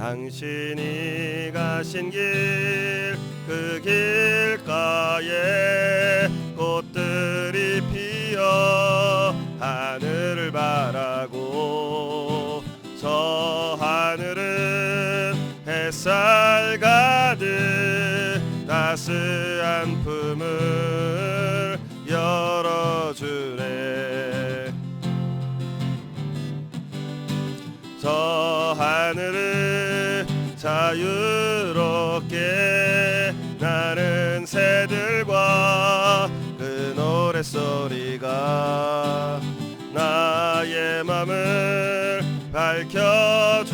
당신이 가신 길, 그 길가에 꽃들이 피어 하늘을 바라고, 저 하늘은 햇살 가득 따스한 품을 열어주네. 저 하늘은 자유롭게 나는 새들과 그 노랫소리가 나의 맘을 밝혀주네.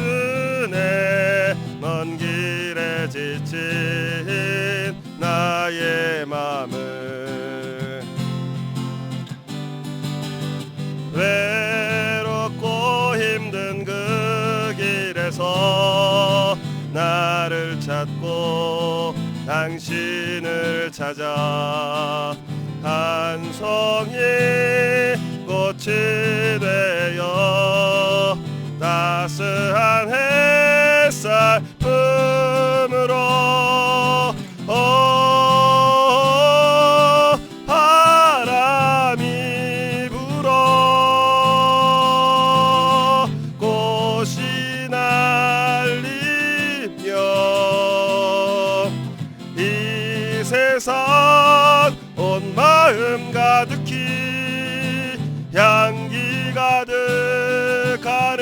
먼 길에 지친 나의 맘을, 외롭고 힘든 그 길에서 나를 찾고 당신을 찾아 한 송이 꽃이 되어 따스한 햇살 품으로 바람이 불어 꽃이 날리며 이 세상 온 마음 가득히 향기 가득하네.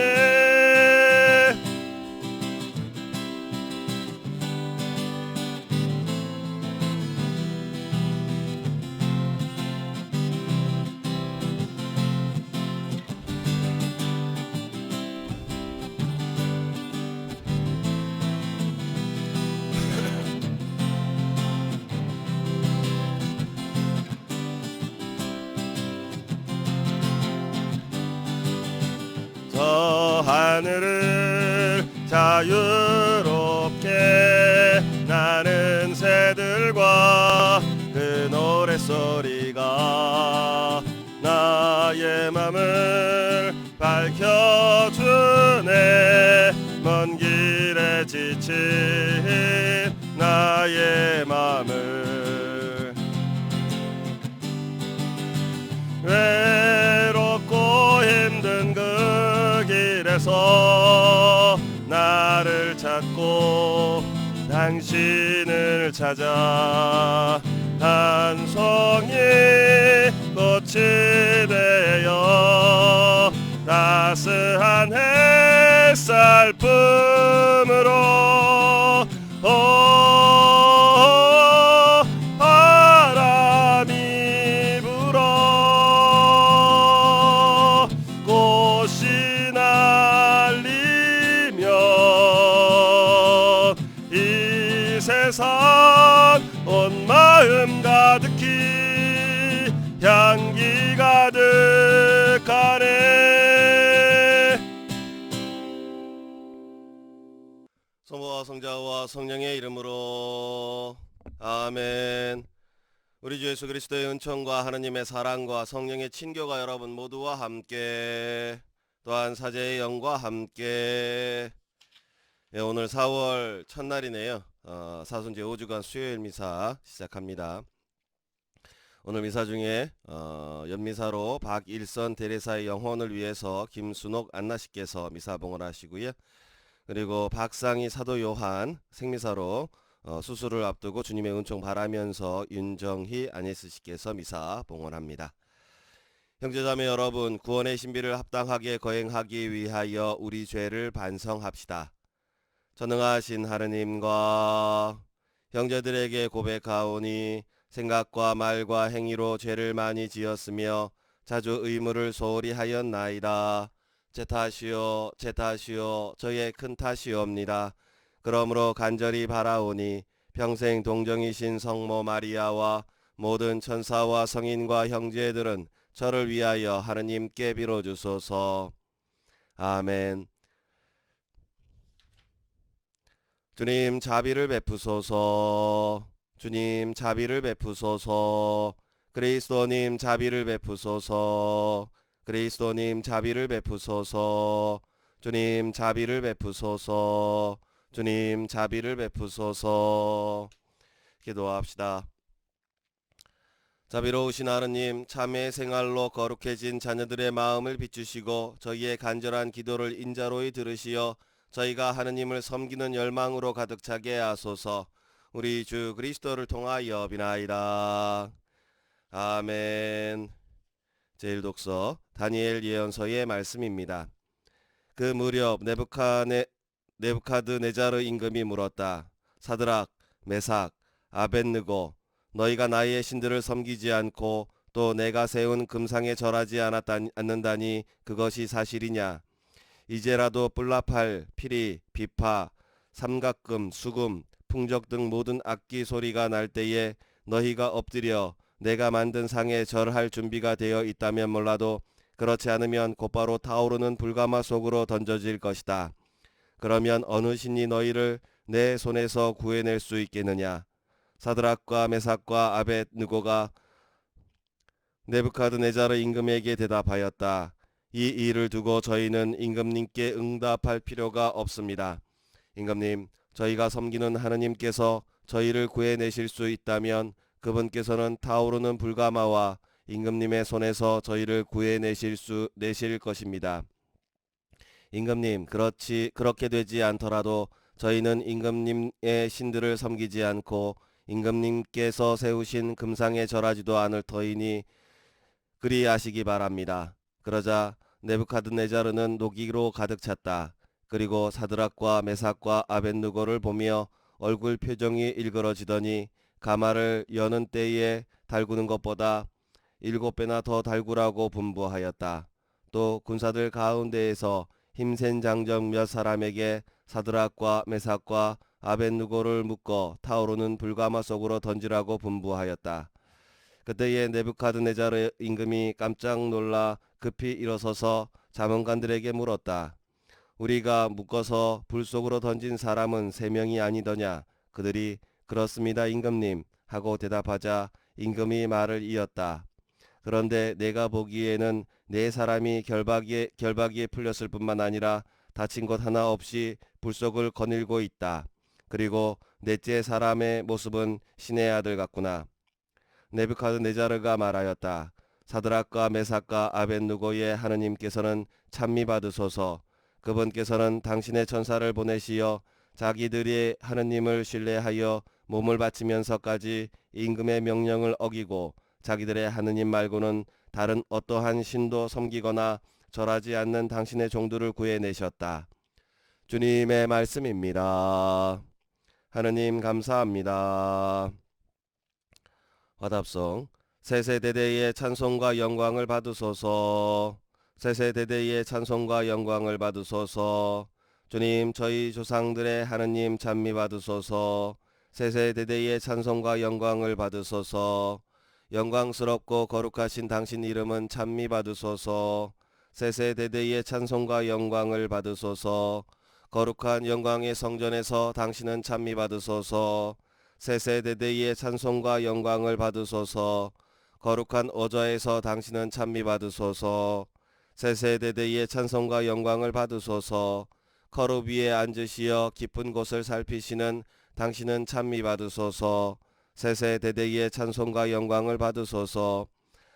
저 하늘을 자유롭게 나는 새들과 그 노랫소리가 나의 맘을 밝혀주네. 먼 길에 지친 나의 맘을, 외롭고 힘든 그 길에서 나를 찾고 당신을 찾아 한 송이 꽃이 되어 따스한 햇살 품으로 바람이 불어 꽃이 날리며 이 세상 온 마음 가득히 향기 가득하네. 성부와 성자와 성령의 이름으로 아멘. 우리 주 예수 그리스도의 은총과 하느님의 사랑과 성령의 친교가 여러분 모두와 함께, 또한 사제의 영과 함께. 오늘 4월 첫날이네요. 사순제 5주간 수요일 미사 시작합니다. 오늘 미사 중에 연미사로 박일선 대례사의 영혼을 위해서 김순옥 안나씨께서 미사봉을 하시고요. 그리고 박상희 사도 요한 생미사로 수술을 앞두고 주님의 은총 바라면서 윤정희 아니스씨께서 미사 봉헌합니다. 형제자매 여러분, 구원의 신비를 합당하게 거행하기 위하여 우리 죄를 반성합시다. 전능하신 하느님과 형제들에게 고백하오니 생각과 말과 행위로 죄를 많이 지었으며 자주 의무를 소홀히 하였나이다. 제 탓이요 제 탓이요 저의 큰 탓이옵니다. 그러므로 간절히 바라오니 평생 동정이신 성모 마리아와 모든 천사와 성인과 형제들은 저를 위하여 하느님께 빌어주소서. 아멘. 주님 자비를 베푸소서. 주님 자비를 베푸소서. 그리스도님 자비를 베푸소서. 그리스도님 자비를 베푸소서. 주님 자비를 베푸소서. 주님 자비를 베푸소서. 기도합시다. 자비로우신 하느님, 참회의 생활로 거룩해진 자녀들의 마음을 비추시고 저희의 간절한 기도를 인자로이 들으시어 저희가 하느님을 섬기는 열망으로 가득 차게 하소서. 우리 주 그리스도를 통하여 비나이다. 아멘. 제1독서 다니엘 예언서의 말씀입니다. 그 무렵 네부카드네자르 임금이 물었다. 사드락, 메삭, 아벳느고, 너희가 나의 신들을 섬기지 않고 또 내가 세운 금상에 절하지 않는다니 그것이 사실이냐? 이제라도 뿔라팔, 피리, 비파, 삼각금, 수금, 풍적 등 모든 악기 소리가 날 때에 너희가 엎드려 내가 만든 상에 절할 준비가 되어 있다면 몰라도 그렇지 않으면 곧바로 타오르는 불가마 속으로 던져질 것이다. 그러면 어느 신이 너희를 내 손에서 구해낼 수 있겠느냐? 사드락과 메삭과 아벳느고가 네부카드네자르 임금에게 대답하였다. 이 일을 두고 저희는 임금님께 응답할 필요가 없습니다. 임금님, 저희가 섬기는 하느님께서 저희를 구해내실 수 있다면 그분께서는 타오르는 불가마와 임금님의 손에서 저희를 내실 것입니다. 임금님, 그렇게 되지 않더라도 저희는 임금님의 신들을 섬기지 않고 임금님께서 세우신 금상에 절하지도 않을 터이니 그리하시기 바랍니다. 그러자 네부카드네자르는 노기로 가득 찼다. 그리고 사드락과 메삭과 아벳느고를 보며 얼굴 표정이 일그러지더니 가마를 여는 때에 달구는 것보다 7배나 더 달구라고 분부하였다. 또 군사들 가운데에서 힘센 장정 몇 사람에게 사드락과 메삭과 아벳느고를 묶어 타오르는 불가마 속으로 던지라고 분부하였다. 그때에 네부카드네자르 임금이 깜짝 놀라 급히 일어서서 자문관들에게 물었다. 우리가 묶어서 불 속으로 던진 사람은 3명이 아니더냐? 그들이 그렇습니다, 임금님 하고 대답하자 임금이 말을 이었다. 그런데 내가 보기에는 4사람이 결박이에 풀렸을 뿐만 아니라 다친 것 하나 없이 불 속을 거닐고 있다. 그리고 넷째 사람의 모습은 신의 아들 같구나. 네부카드네자르가 말하였다. 사드락과 메삭과 아벳느고의 하느님께서는 찬미 받으소서. 그분께서는 당신의 천사를 보내시어 자기들이 하느님을 신뢰하여 몸을 바치면서까지 임금의 명령을 어기고 자기들의 하느님 말고는 다른 어떠한 신도 섬기거나 절하지 않는 당신의 종들을 구해내셨다. 주님의 말씀입니다. 하느님 감사합니다. 화답성. 세세대대의 찬송과 영광을 받으소서. 세세대대의 찬송과 영광을 받으소서. 주님, 저희 조상들의 하느님 찬미 받으소서. 세세대대의 찬송과 영광을 받으소서. 영광스럽고 거룩하신 당신 이름은 찬미 받으소서. 세세대대의 찬송과 영광을 받으소서. 거룩한 영광의 성전에서 당신은 찬미 받으소서. 세세대대의 찬송과 영광을 받으소서. 거룩한 어좌에서 당신은 찬미 받으소서. 세세대대의 찬송과 영광을 받으소서. 커룹 위에 앉으시어 깊은 곳을 살피시는 당신은 찬미 받으소서. 세세대대의 찬송과 영광을 받으소서.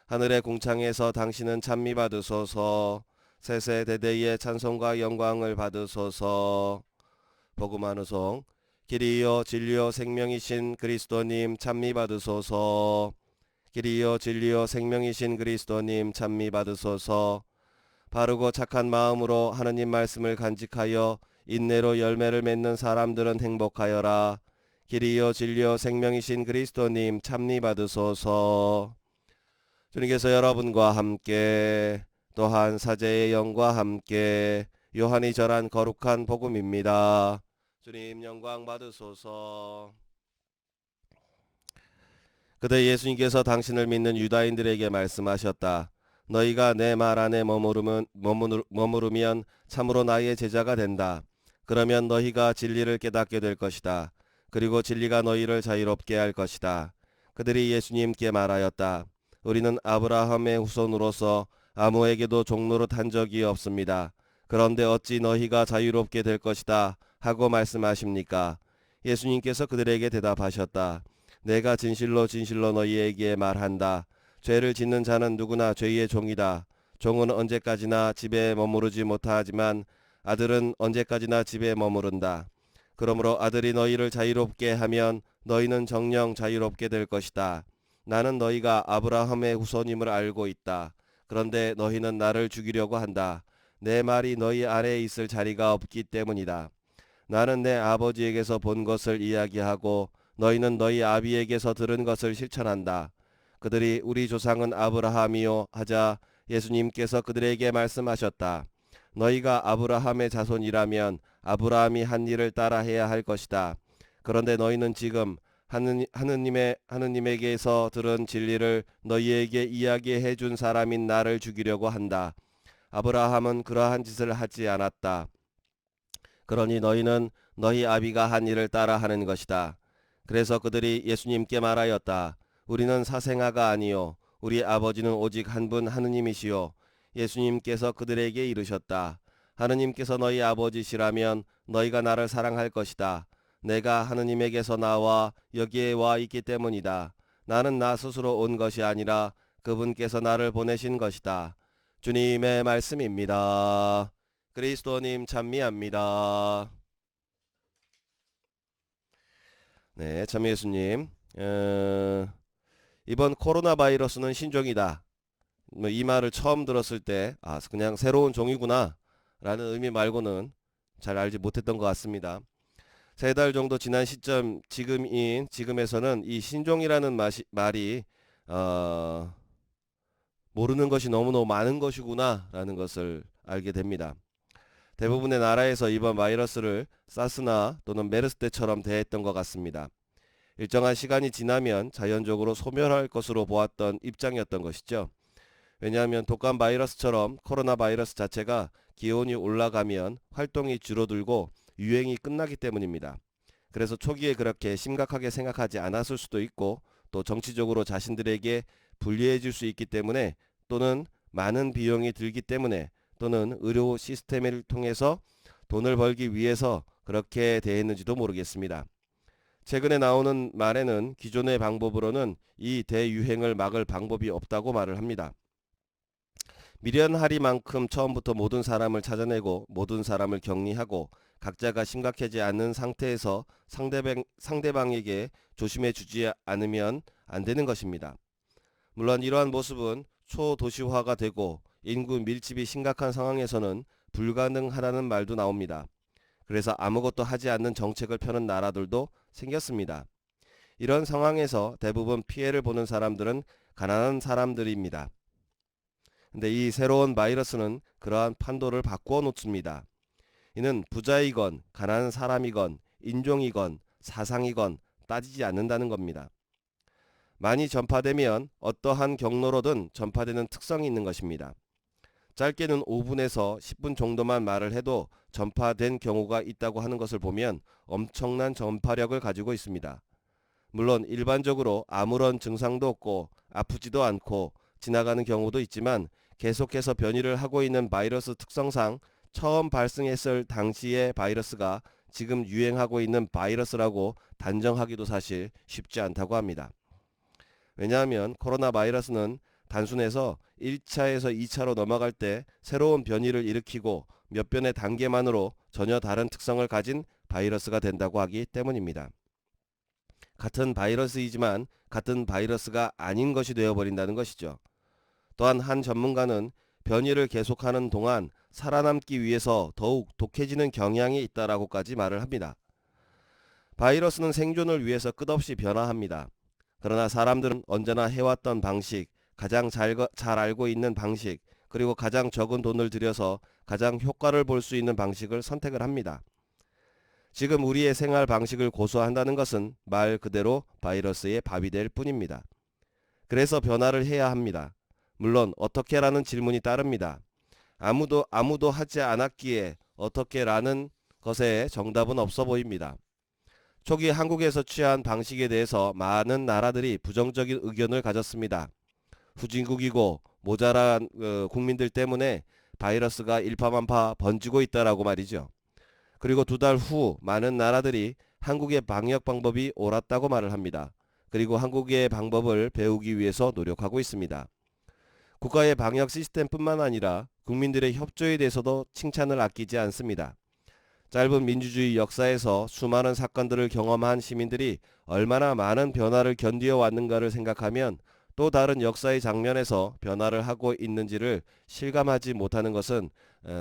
하늘의 궁창에서 당신은 찬미 받으소서. 세세대대의 찬송과 영광을 받으소서. 복음한 후송. 길이요 진리요 생명이신 그리스도님 찬미 받으소서. 길이요 진리요 생명이신 그리스도님 찬미 받으소서. 바르고 착한 마음으로 하느님 말씀을 간직하여 인내로 열매를 맺는 사람들은 행복하여라. 길이요 진리요 생명이신 그리스도님 찬미 받으소서. 주님께서 여러분과 함께 또한 사제의 영과 함께 요한이 전한 거룩한 복음입니다. 주님 영광 받으소서. 그때 예수님께서 당신을 믿는 유다인들에게 말씀하셨다. 너희가 내 말 안에 머무르면 참으로 나의 제자가 된다. 그러면 너희가 진리를 깨닫게 될 것이다. 그리고 진리가 너희를 자유롭게 할 것이다. 그들이 예수님께 말하였다. 우리는 아브라함의 후손으로서 아무에게도 종노릇한 적이 없습니다. 그런데 어찌 너희가 자유롭게 될 것이다 하고 말씀하십니까? 예수님께서 그들에게 대답하셨다. 내가 진실로 진실로 너희에게 말한다. 죄를 짓는 자는 누구나 죄의 종이다. 종은 언제까지나 집에 머무르지 못하지만 아들은 언제까지나 집에 머무른다. 그러므로 아들이 너희를 자유롭게 하면 너희는 정녕 자유롭게 될 것이다. 나는 너희가 아브라함의 후손임을 알고 있다. 그런데 너희는 나를 죽이려고 한다. 내 말이 너희 안에 있을 자리가 없기 때문이다. 나는 내 아버지에게서 본 것을 이야기하고 너희는 너희 아비에게서 들은 것을 실천한다. 그들이 우리 조상은 아브라함이요 하자 예수님께서 그들에게 말씀하셨다. 너희가 아브라함의 자손이라면 아브라함이 한 일을 따라 해야 할 것이다. 그런데 너희는 지금 하느님에게서 들은 진리를 너희에게 이야기해 준 사람인 나를 죽이려고 한다. 아브라함은 그러한 짓을 하지 않았다. 그러니 너희는 너희 아비가 한 일을 따라 하는 것이다. 그래서 그들이 예수님께 말하였다. 우리는 사생아가 아니요 우리 아버지는 오직 한 분 하느님이시요. 예수님께서 그들에게 이르셨다. 하느님께서 너희 아버지시라면 너희가 나를 사랑할 것이다. 내가 하느님에게서 나와 여기에 와 있기 때문이다. 나는 나 스스로 온 것이 아니라 그분께서 나를 보내신 것이다. 주님의 말씀입니다. 그리스도님 찬미합니다. 네, 참 예수님. 이번 코로나 바이러스는 신종이다. 뭐 이 말을 처음 들었을 때 그냥 새로운 종이구나 라는 의미 말고는 잘 알지 못했던 것 같습니다. 3달 정도 지난 시점 지금에서는 이 신종이라는 말이 모르는 것이 너무너무 많은 것이구나 라는 것을 알게 됩니다. 대부분의 나라에서 이번 바이러스를 사스나 또는 메르스 때처럼 대했던 것 같습니다. 일정한 시간이 지나면 자연적으로 소멸할 것으로 보았던 입장이었던 것이죠. 왜냐하면 독감 바이러스처럼 코로나 바이러스 자체가 기온이 올라가면 활동이 줄어들고 유행이 끝나기 때문입니다. 그래서 초기에 그렇게 심각하게 생각하지 않았을 수도 있고 또 정치적으로 자신들에게 불리해질 수 있기 때문에 또는 많은 비용이 들기 때문에 또는 의료 시스템을 통해서 돈을 벌기 위해서 그렇게 대했는지도 모르겠습니다. 최근에 나오는 말에는 기존의 방법으로는 이 대유행을 막을 방법이 없다고 말을 합니다. 미련하리만큼 처음부터 모든 사람을 찾아내고 모든 사람을 격리하고 각자가 심각하지 않는 상태에서 상대방에게 조심해 주지 않으면 안 되는 것입니다. 물론 이러한 모습은 초도시화가 되고 인구 밀집이 심각한 상황에서는 불가능하다는 말도 나옵니다. 그래서 아무것도 하지 않는 정책을 펴는 나라들도 생겼습니다. 이런 상황에서 대부분 피해를 보는 사람들은 가난한 사람들입니다. 근데 이 새로운 바이러스는 그러한 판도를 바꾸어 놓습니다. 이는 부자이건 가난한 사람이건 인종이건 사상이건 따지지 않는다는 겁니다. 많이 전파되면 어떠한 경로로든 전파되는 특성이 있는 것입니다. 짧게는 5분에서 10분 정도만 말을 해도 전파된 경우가 있다고 하는 것을 보면 엄청난 전파력을 가지고 있습니다. 물론 일반적으로 아무런 증상도 없고 아프지도 않고 지나가는 경우도 있지만 계속해서 변이를 하고 있는 바이러스 특성상 처음 발생했을 당시의 바이러스가 지금 유행하고 있는 바이러스라고 단정하기도 사실 쉽지 않다고 합니다. 왜냐하면 코로나 바이러스는 단순해서 1차에서 2차로 넘어갈 때 새로운 변이를 일으키고 몇 변의 단계만으로 전혀 다른 특성을 가진 바이러스가 된다고 하기 때문입니다. 같은 바이러스이지만 같은 바이러스가 아닌 것이 되어버린다는 것이죠. 또한 한 전문가는 변이를 계속하는 동안 살아남기 위해서 더욱 독해지는 경향이 있다라고까지 말을 합니다. 바이러스는 생존을 위해서 끝없이 변화합니다. 그러나 사람들은 언제나 해왔던 방식, 가장 잘 알고 있는 방식, 그리고 가장 적은 돈을 들여서 가장 효과를 볼 수 있는 방식을 선택을 합니다. 지금 우리의 생활 방식을 고수한다는 것은 말 그대로 바이러스의 밥이 될 뿐입니다. 그래서 변화를 해야 합니다. 물론 어떻게라는 질문이 따릅니다. 아무도 하지 않았기에 어떻게라는 것에 정답은 없어 보입니다. 초기 한국에서 취한 방식에 대해서 많은 나라들이 부정적인 의견을 가졌습니다. 후진국이고 모자란 국민들 때문에 바이러스가 일파만파 번지고 있다라고 말이죠. 그리고 2달 후 많은 나라들이 한국의 방역 방법이 옳았다고 말을 합니다. 그리고 한국의 방법을 배우기 위해서 노력하고 있습니다. 국가의 방역 시스템뿐만 아니라 국민들의 협조에 대해서도 칭찬을 아끼지 않습니다. 짧은 민주주의 역사에서 수많은 사건들을 경험한 시민들이 얼마나 많은 변화를 견디어 왔는가를 생각하면 또 다른 역사의 장면에서 변화를 하고 있는지를 실감하지 못하는 것은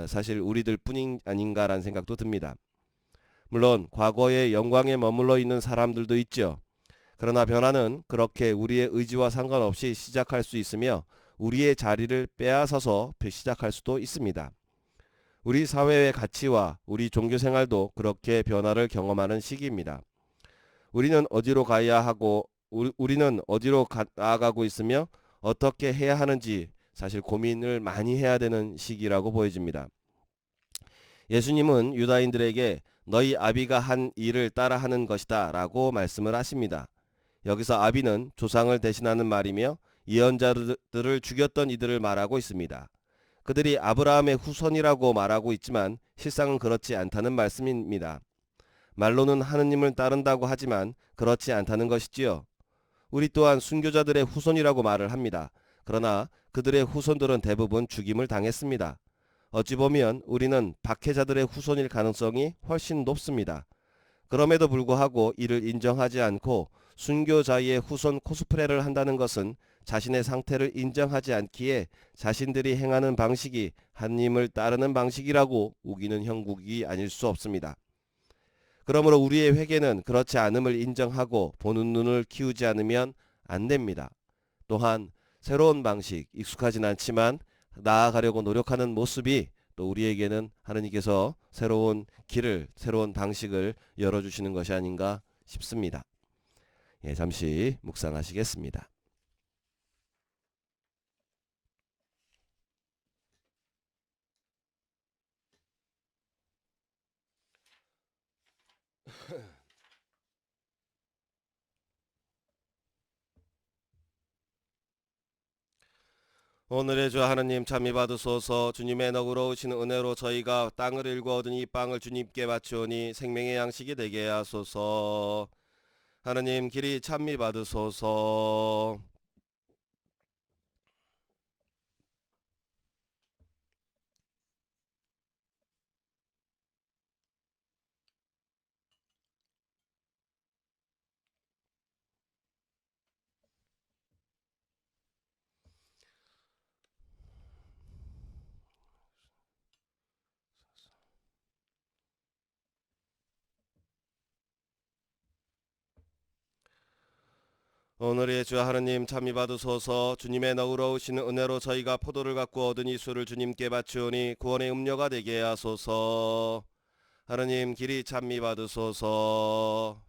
사실 우리들 뿐인 아닌가라는 생각도 듭니다. 물론 과거의 영광에 머물러 있는 사람들도 있죠. 그러나 변화는 그렇게 우리의 의지와 상관없이 시작할 수 있으며 우리의 자리를 빼앗아서 시작할 수도 있습니다. 우리 사회의 가치와 우리 종교 생활도 그렇게 변화를 경험하는 시기입니다. 우리는 어디로 가야 하고 우리는 어디로 나아가고 있으며 어떻게 해야 하는지 사실 고민을 많이 해야 되는 시기라고 보여집니다. 예수님은 유다인들에게 너희 아비가 한 일을 따라하는 것이다 라고 말씀을 하십니다. 여기서 아비는 조상을 대신하는 말이며 예언자들을 죽였던 이들을 말하고 있습니다. 그들이 아브라함의 후손이라고 말하고 있지만 실상은 그렇지 않다는 말씀입니다. 말로는 하느님을 따른다고 하지만 그렇지 않다는 것이지요. 우리 또한 순교자들의 후손이라고 말을 합니다. 그러나 그들의 후손들은 대부분 죽임을 당했습니다. 어찌 보면 우리는 박해자들의 후손일 가능성이 훨씬 높습니다. 그럼에도 불구하고 이를 인정하지 않고 순교자의 후손 코스프레를 한다는 것은 자신의 상태를 인정하지 않기에 자신들이 행하는 방식이 하느님을 따르는 방식이라고 우기는 형국이 아닐 수 없습니다. 그러므로 우리의 회개는 그렇지 않음을 인정하고 보는 눈을 키우지 않으면 안 됩니다. 또한 새로운 방식, 익숙하진 않지만 나아가려고 노력하는 모습이 또 우리에게는 하느님께서 새로운 길을, 새로운 방식을 열어주시는 것이 아닌가 싶습니다. 잠시 묵상하시겠습니다. 오늘의 주 하느님 참이 받으소서. 주님의 너그러우신 은혜로 저희가 땅을 일구 얻은 이 빵을 주님께 바치오니 생명의 양식이 되게 하소서. 하느님 길이 참미 받으소서. 오늘의 주 하느님 참이 받으소서. 주님의 너그러우신 은혜로 저희가 포도를 갖고 얻은 이 술을 주님께 바치오니 구원의 음료가 되게 하소서. 하느님 길이 참미 받으소서.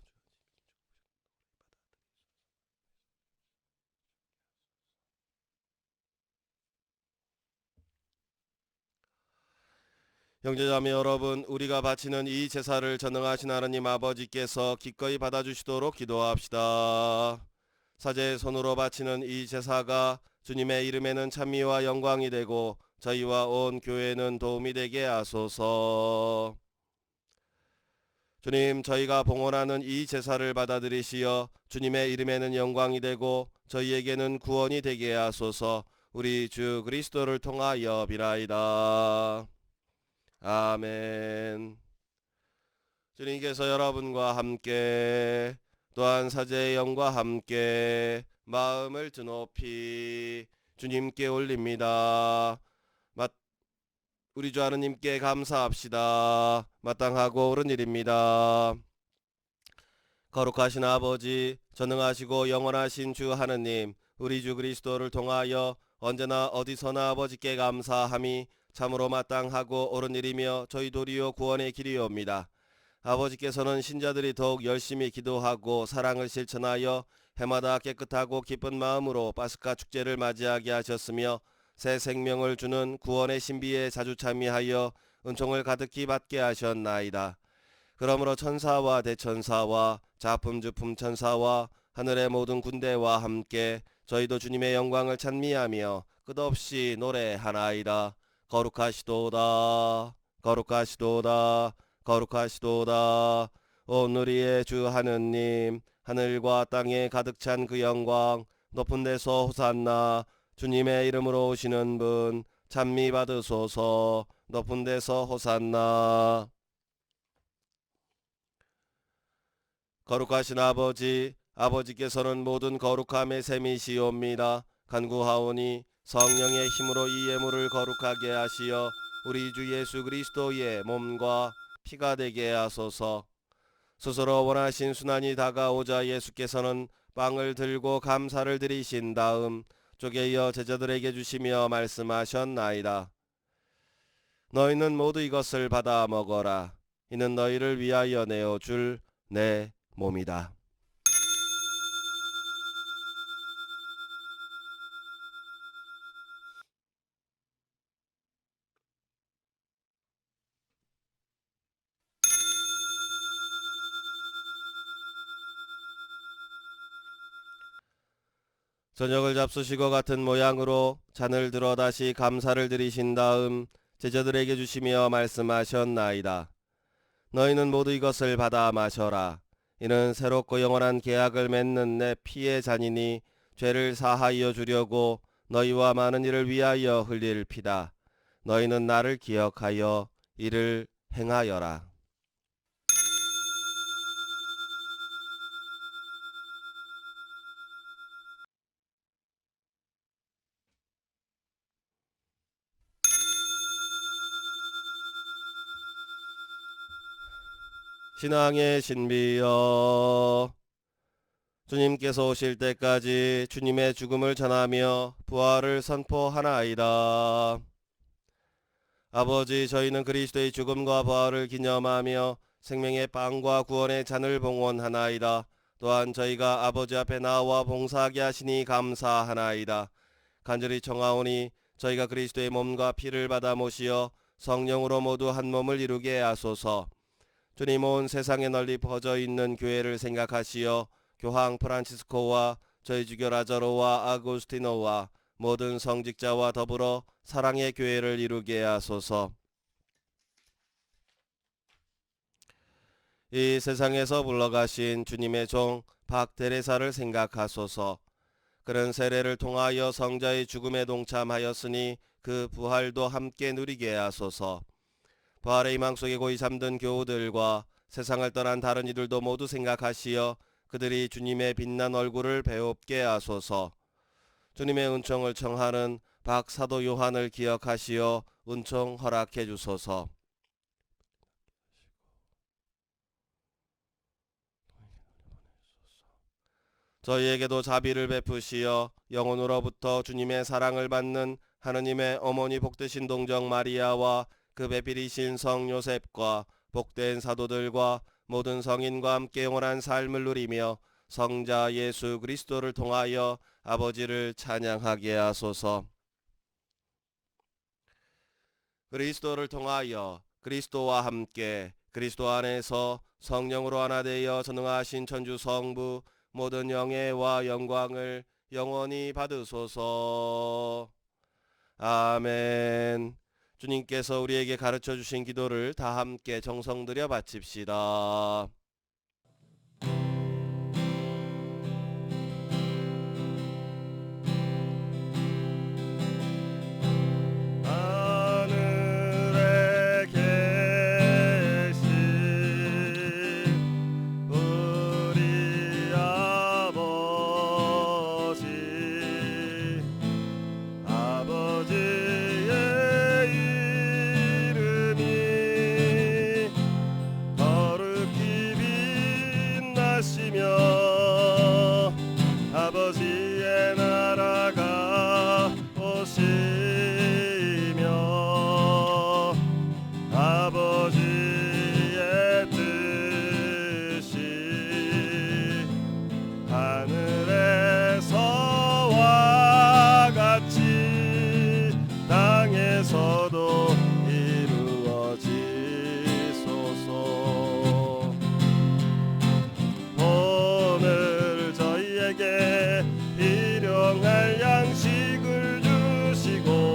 형제자매 여러분, 우리가 바치는 이 제사를 전능하신 하느님 아버지께서 기꺼이 받아주시도록 기도합시다. 사제의 손으로 바치는 이 제사가 주님의 이름에는 찬미와 영광이 되고 저희와 온 교회는 도움이 되게 하소서. 주님, 저희가 봉헌하는 이 제사를 받아들이시어 주님의 이름에는 영광이 되고 저희에게는 구원이 되게 하소서. 우리 주 그리스도를 통하여 비나이다. 아멘. 주님께서 여러분과 함께 또한 사제의 영과 함께 마음을 드높이 주님께 올립니다. 우리 주 하느님께 감사합시다. 마땅하고 옳은 일입니다. 거룩하신 아버지, 전능하시고 영원하신 주 하느님, 우리 주 그리스도를 통하여 언제나 어디서나 아버지께 감사함이 참으로 마땅하고 옳은 일이며 저희 도리어 구원의 길이옵니다. 아버지께서는 신자들이 더욱 열심히 기도하고 사랑을 실천하여 해마다 깨끗하고 기쁜 마음으로 파스카 축제를 맞이하게 하셨으며 새 생명을 주는 구원의 신비에 자주 참여하여 은총을 가득히 받게 하셨나이다. 그러므로 천사와 대천사와 자품주품 천사와 하늘의 모든 군대와 함께 저희도 주님의 영광을 찬미하며 끝없이 노래하나이다. 거룩하시도다. 거룩하시도다. 거룩하시도다. 오늘의 주 하느님, 하늘과 땅에 가득 찬 그 영광, 높은 데서 호산나. 주님의 이름으로 오시는 분 찬미 받으소서. 높은 데서 호산나. 거룩하신 아버지, 아버지께서는 모든 거룩함의 셈이시옵니다. 간구하오니 성령의 힘으로 이 예물을 거룩하게 하시어 우리 주 예수 그리스도의 몸과 피가 되게 하소서. 스스로 원하신 순환이 다가오자 예수께서는 빵을 들고 감사를 드리신 다음 쪼개 이어 제자들에게 주시며 말씀하셨나이다. 너희는 모두 이것을 받아 먹어라. 이는 너희를 위하여 내어줄 내 몸이다. 저녁을 잡수시고 같은 모양으로 잔을 들어 다시 감사를 드리신 다음 제자들에게 주시며 말씀하셨나이다. 너희는 모두 이것을 받아 마셔라. 이는 새롭고 영원한 계약을 맺는 내 피의 잔이니 죄를 사하여 주려고 너희와 많은 이를 위하여 흘릴 피다. 너희는 나를 기억하여 이를 행하여라. 신앙의 신비여, 주님께서 오실 때까지 주님의 죽음을 전하며 부활을 선포하나이다. 아버지, 저희는 그리스도의 죽음과 부활을 기념하며 생명의 빵과 구원의 잔을 봉헌하나이다. 또한 저희가 아버지 앞에 나와 봉사하게 하시니 감사하나이다. 간절히 청하오니 저희가 그리스도의 몸과 피를 받아 모시어 성령으로 모두 한 몸을 이루게 하소서. 주님, 온 세상에 널리 퍼져 있는 교회를 생각하시어 교황 프란치스코와 저희 주교 라자로와 아구스티노와 모든 성직자와 더불어 사랑의 교회를 이루게 하소서. 이 세상에서 물러가신 주님의 종 박테레사를 생각하소서. 그런 세례를 통하여 성자의 죽음에 동참하였으니 그 부활도 함께 누리게 하소서. 부활의 희망 속에 고이 잠든 교우들과 세상을 떠난 다른 이들도 모두 생각하시어 그들이 주님의 빛난 얼굴을 배웁게 하소서. 주님의 은총을 청하는 박사도 요한을 기억하시어 은총 허락해 주소서. 저희에게도 자비를 베푸시어 영혼으로부터 주님의 사랑을 받는 하느님의 어머니 복되신 동정 마리아와 그 배필이신 성 요셉과 복된 사도들과 모든 성인과 함께 영원한 삶을 누리며 성자 예수 그리스도를 통하여 아버지를 찬양하게 하소서. 그리스도를 통하여 그리스도와 함께 그리스도 안에서 성령으로 하나 되어 전능하신 천주 성부 모든 영예와 영광을 영원히 받으소서. 아멘. 주님께서 우리에게 가르쳐 주신 기도를 다 함께 정성 들여 바칩시다. 하늘에 계신 우리 아버지, 아버지의 이름이 거룩히 빛나시며 아버지의 나라가 오시며 아버지의 뜻이 하늘에서와 같이 땅에서도 이루어지소서. 오늘 저희에게 일용할 양식을 주시고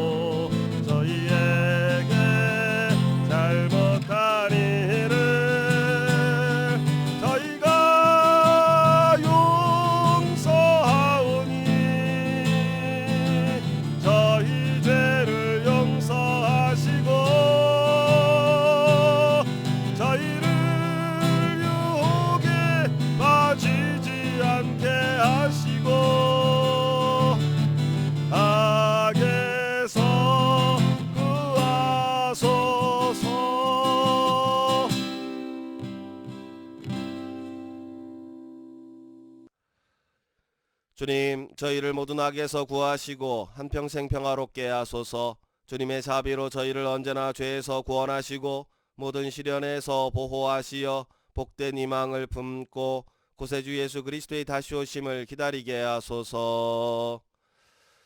주님, 저희를 모든 악에서 구하시고 한평생 평화롭게 하소서. 주님의 자비로 저희를 언제나 죄에서 구원하시고 모든 시련에서 보호하시어 복된 희망을 품고 구세주 예수 그리스도의 다시 오심을 기다리게 하소서.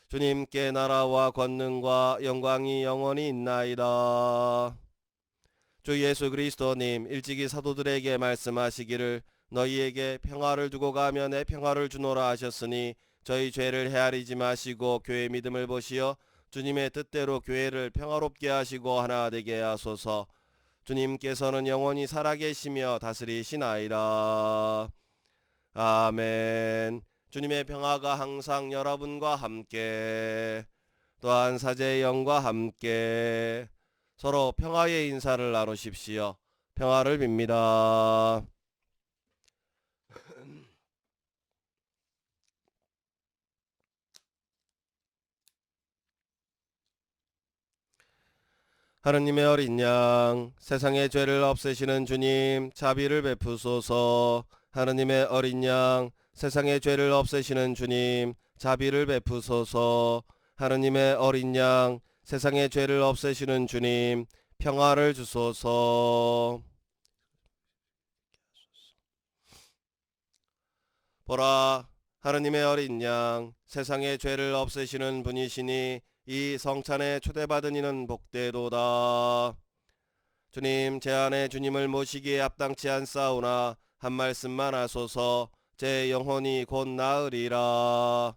주님께 나라와 권능과 영광이 영원히 있나이다. 주 예수 그리스도님, 일찍이 사도들에게 말씀하시기를 너희에게 평화를 두고 가며 내 평화를 주노라 하셨으니 저희 죄를 헤아리지 마시고 교회의 믿음을 보시어 주님의 뜻대로 교회를 평화롭게 하시고 하나 되게 하소서. 주님께서는 영원히 살아계시며 다스리시나이다. 아멘. 주님의 평화가 항상 여러분과 함께, 또한 사제의 영과 함께 서로 평화의 인사를 나누십시오. 평화를 빕니다. 하느님의 어린 양, 세상의 죄를 없애시는 주님, 자비를 베푸소서. 하느님의 어린 양, 세상의 죄를 없애시는 주님, 자비를 베푸소서. 하느님의 어린 양, 세상의 죄를 없애시는 주님, 평화를 주소서. 보라, 하느님의 어린 양, 세상의 죄를 없애시는 분이시니 이 성찬에 초대받은 이는 복되도다. 주님, 제 안에 주님을 모시기에 합당치 않사오나 한 말씀만 하소서. 제 영혼이 곧 나으리라.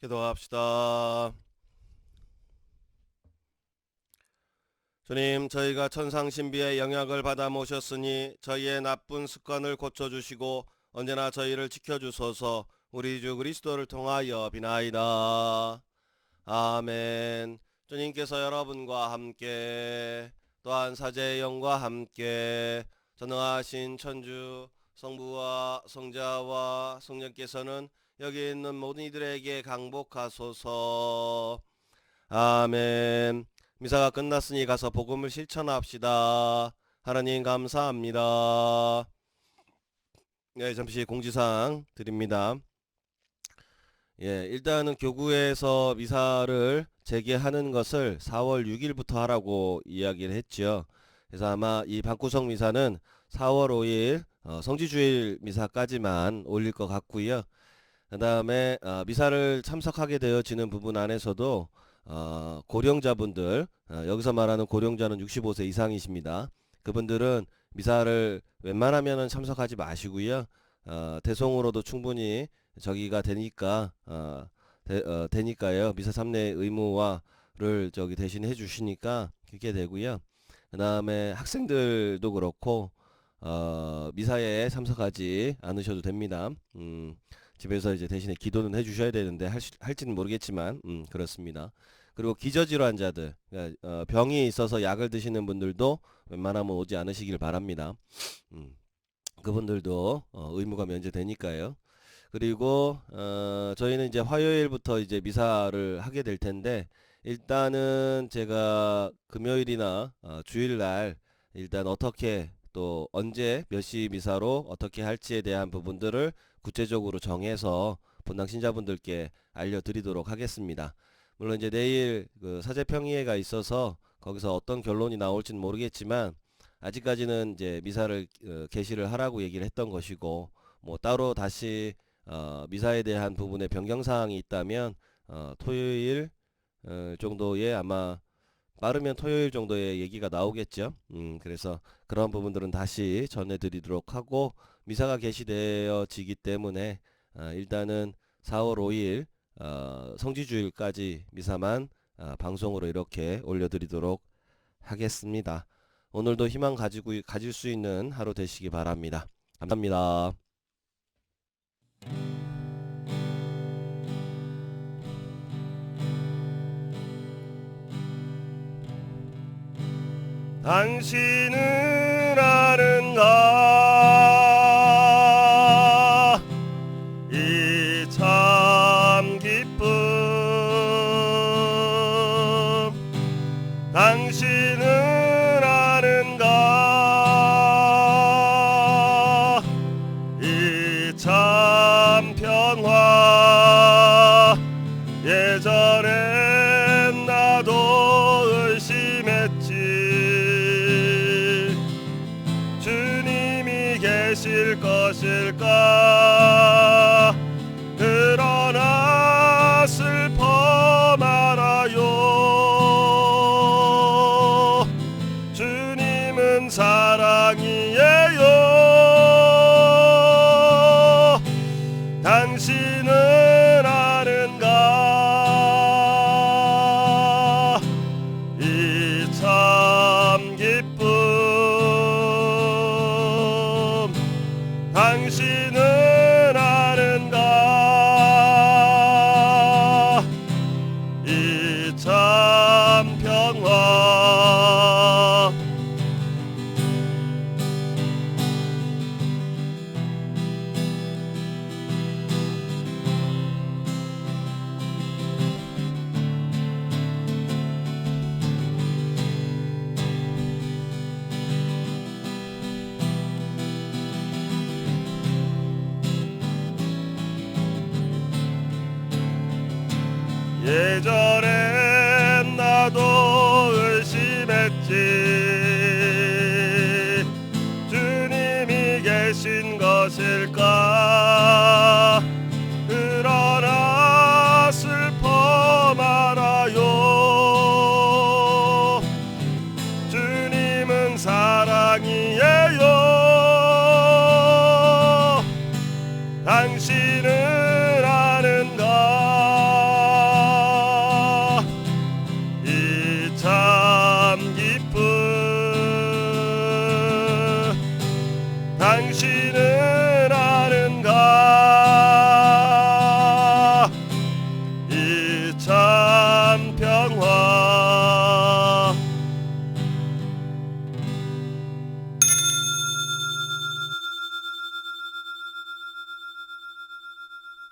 기도합시다. 주님, 저희가 천상신비의 영향을 받아 모셨으니 저희의 나쁜 습관을 고쳐주시고 언제나 저희를 지켜주소서. 우리 주 그리스도를 통하여 비나이다. 아멘. 주님께서 여러분과 함께, 또한 사제의 영과 함께 전능하신 천주 성부와 성자와 성령께서는 여기 있는 모든 이들에게 강복하소서. 아멘. 미사가 끝났으니 가서 복음을 실천합시다. 하나님 감사합니다. 네, 잠시 공지사항 드립니다. 일단은 교구에서 미사를 재개하는 것을 4월 6일부터 하라고 이야기를 했죠. 그래서 아마 이 방구석 미사는 4월 5일 성지주일 미사까지만 올릴 것 같고요. 그 다음에 미사를 참석하게 되어지는 부분 안에서도 고령자분들, 여기서 말하는 고령자는 65세 이상이십니다. 그분들은 미사를 웬만하면 참석하지 마시고요. 대송으로도 충분히 저기가 되니까 되니까요. 미사 참례 의무화를 저기 대신 해주시니까 그렇게 되고요. 그 다음에 학생들도 그렇고 미사에 참석하지 않으셔도 됩니다. 집에서 이제 대신에 기도는 해주셔야 되는데 할지는 모르겠지만 그렇습니다. 그리고 기저질환자들, 그러니까 병이 있어서 약을 드시는 분들도 웬만하면 오지 않으시길 바랍니다. 그분들도 의무가 면제되니까요. 그리고 저희는 이제 화요일부터 이제 미사를 하게 될 텐데 일단은 제가 금요일이나 주일날 일단 어떻게 또 언제 몇 시 미사로 어떻게 할지에 대한 부분들을 구체적으로 정해서 본당 신자분들께 알려드리도록 하겠습니다. 물론 이제 내일 그 사제평의회가 있어서 거기서 어떤 결론이 나올지는 모르겠지만 아직까지는 이제 미사를 개시를 하라고 얘기를 했던 것이고 뭐 따로 다시 미사에 대한 부분에 변경사항이 있다면 토요일 정도에 아마 빠르면 토요일 정도에 얘기가 나오겠죠. 그래서 그런 부분들은 다시 전해드리도록 하고, 미사가 게시되어지기 때문에 일단은 4월 5일 성지주일까지 미사만 방송으로 이렇게 올려드리도록 하겠습니다. 오늘도 희망 가질 수 있는 하루 되시기 바랍니다. 감사합니다. 당신은 아는가 이 참 기쁨, 당신은 아는가 이 참 평화. 예전엔 나도 의심했지, 주님이 계실 것일까. 그러나 슬퍼 말아요, 주님은 사랑이에요. 당신은 아는가 이 참 기쁨, 당신은 아는가 이 참 평화. 예전엔 나도 의심했지,